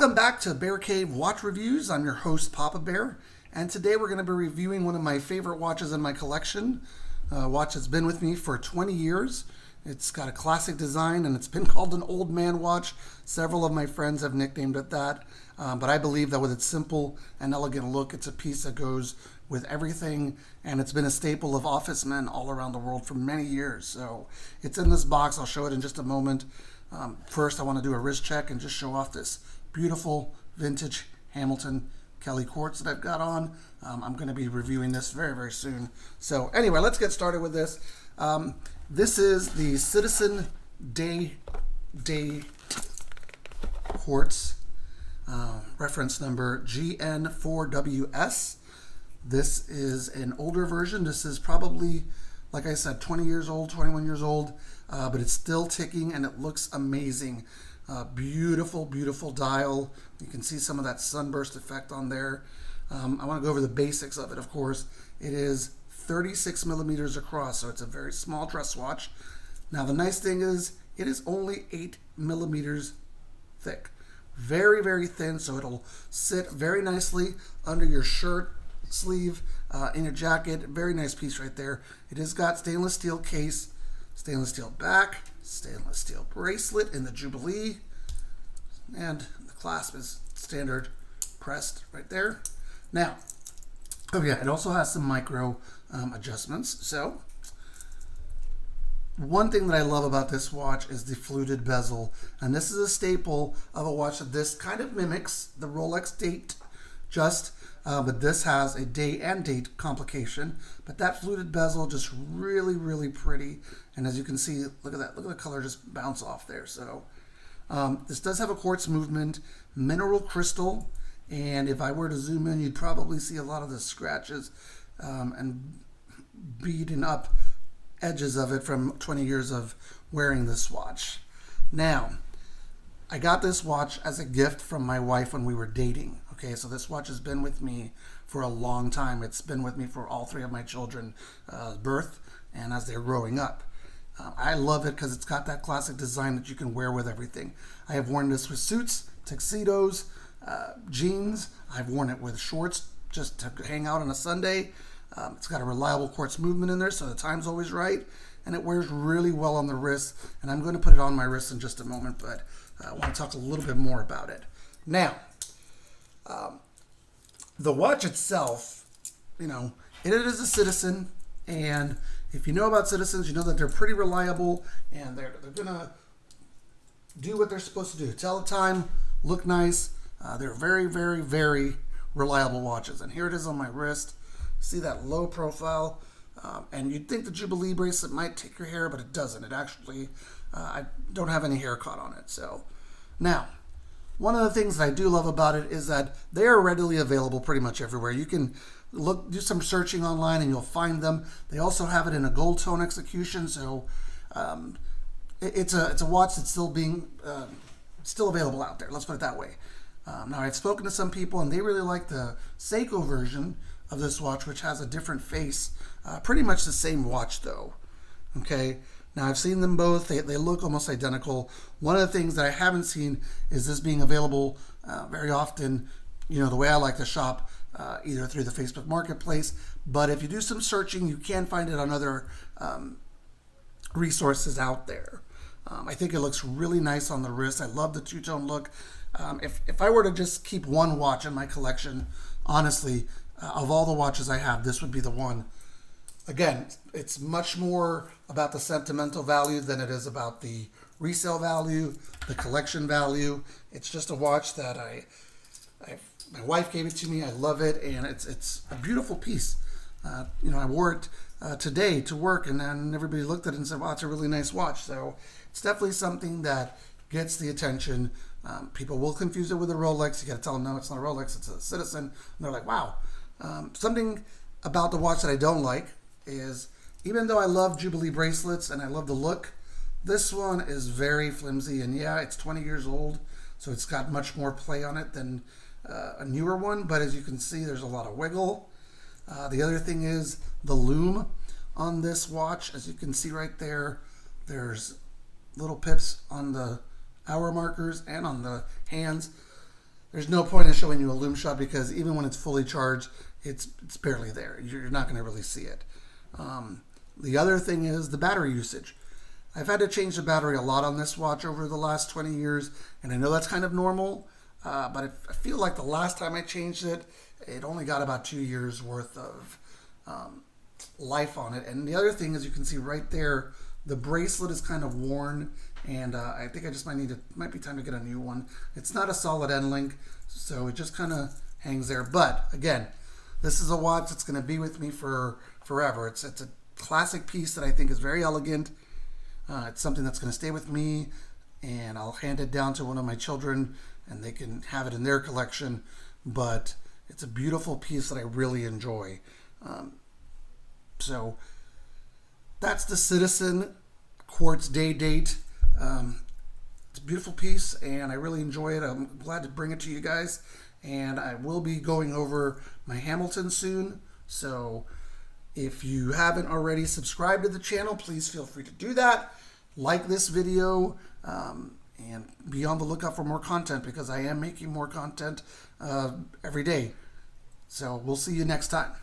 Welcome back to Bear Cave Watch Reviews. I'm your host, Papa Bear, and today we're going to be reviewing one of my favorite watches in my collection. A watch that's been with me for 20 years. It's got a classic design, and it's been called an old man watch. Several of my friends have nicknamed it that, but I believe that with its simple and elegant look, it's a piece that goes with everything, and it's been a staple of office men all around the world for many years. So it's in this box. I'll show it in just a moment. First, I want to do a wrist check and just show off this beautiful vintage Hamilton Kelly quartz that I've got on. I'm going to be reviewing this very, very soon. So anyway, let's get started with this. This is the Citizen Quartz, reference number GN4WS. This is an older version. This is probably, like I said, 20 years old, 21 years old, but it's still ticking and it looks amazing. Beautiful, beautiful dial. You can see some of that sunburst effect on there. I want to go over the basics of it, of course. It is 36 millimeters across, so it's a very small dress watch. Now, the nice thing is it is only 8 millimeters thick. Very, very thin, so it'll sit very nicely under your shirt sleeve, in your jacket. Very nice piece right there. It has got stainless steel case, stainless steel back, stainless steel bracelet in the Jubilee, and the clasp is standard pressed right there. Now, oh yeah, it also has some micro adjustments. So one thing that I love about this watch is the fluted bezel, and this is a staple of a watch that this kind of mimics the Rolex date, but this has a day and date complication. But that fluted bezel just really, really pretty. And as you can see, look at that. Look at the color just bounce off there. So this does have a quartz movement, mineral crystal. And if I were to zoom in, you'd probably see a lot of the scratches and beaten up edges of it from 20 years of wearing this watch. Now, I got this watch as a gift from my wife when we were dating. Okay, so this watch has been with me for a long time. It's been with me for all three of my children's birth and as they're growing up. I love it because it's got that classic design that you can wear with everything. I have worn this with suits, tuxedos, jeans. I've worn it with shorts just to hang out on a Sunday. It's got a reliable quartz movement in there, so the time's always right. And it wears really well on the wrist. And I'm going to put it on my wrist in just a moment, but I want to talk a little bit more about it. Now, the watch itself, you know, it is a Citizen, and if you know about Citizens, you know that they're pretty reliable, and they're gonna do what they're supposed to do. Tell the time, look nice. They're very, very, very reliable watches. And here it is on my wrist. See that low profile, and you'd think the Jubilee bracelet might take your hair, but it doesn't. It actually, I don't have any hair caught on it. So now, one of the things that I do love about it is that they are readily available pretty much everywhere. You can do some searching online and you'll find them. They also have it in a gold tone execution, so it's a watch that's still available out there. Let's put it that way. Now, I've spoken to some people and they really like the Seiko version of this watch, which has a different face. Pretty much the same watch though. Okay. Now, I've seen them both. They look almost identical. One of the things that I haven't seen is this being available very often, you know, the way I like to shop, either through the Facebook Marketplace. But if you do some searching, you can find it on other resources out there. I think it looks really nice on the wrist. I love the two-tone look. If I were to just keep one watch in my collection, honestly, of all the watches I have, this would be the one. Again, it's much more about the sentimental value than it is about the resale value, the collection value. It's just a watch that my wife gave it to me. I love it, and it's a beautiful piece. You know, I wore it today to work, and then everybody looked at it and said, "Wow, it's a really nice watch." So it's definitely something that gets the attention. People will confuse it with a Rolex. You got to tell them, no, it's not a Rolex, it's a Citizen. And they're like, wow. Something about the watch that I don't like is, even though I love Jubilee bracelets and I love the look, this one is very flimsy. And yeah, it's 20 years old, so it's got much more play on it than a newer one. But as you can see, there's a lot of wiggle. The other thing is the Loom on this watch. As you can see right there, there's little pips on the hour markers and on the hands. there's no point in showing you a Loom shot because even when it's fully charged, it's barely there. You're not going to really see it. The other thing is the battery usage. I've had to change the battery a lot on this watch over the last 20 years, and I know that's kind of normal, but I feel like the last time I changed it, it only got about 2 years worth of life on it. And the other thing is, you can see right there, the bracelet is kind of worn, and I think I just might be time to get a new one. It's not a solid end link, so it just kind of hangs there. But again, this is a watch that's going to be with me for forever. It's a classic piece that I think is very elegant. It's something that's going to stay with me, and I'll hand it down to one of my children, and they can have it in their collection. But it's a beautiful piece that I really enjoy. So that's the Citizen Quartz day date. It's a beautiful piece, and I really enjoy it. I'm glad to bring it to you guys, and I will be going over my Hamilton soon. So if you haven't already subscribed to the channel, please feel free to do that. Like this video, and be on the lookout for more content, because I am making more content every day. So we'll see you next time.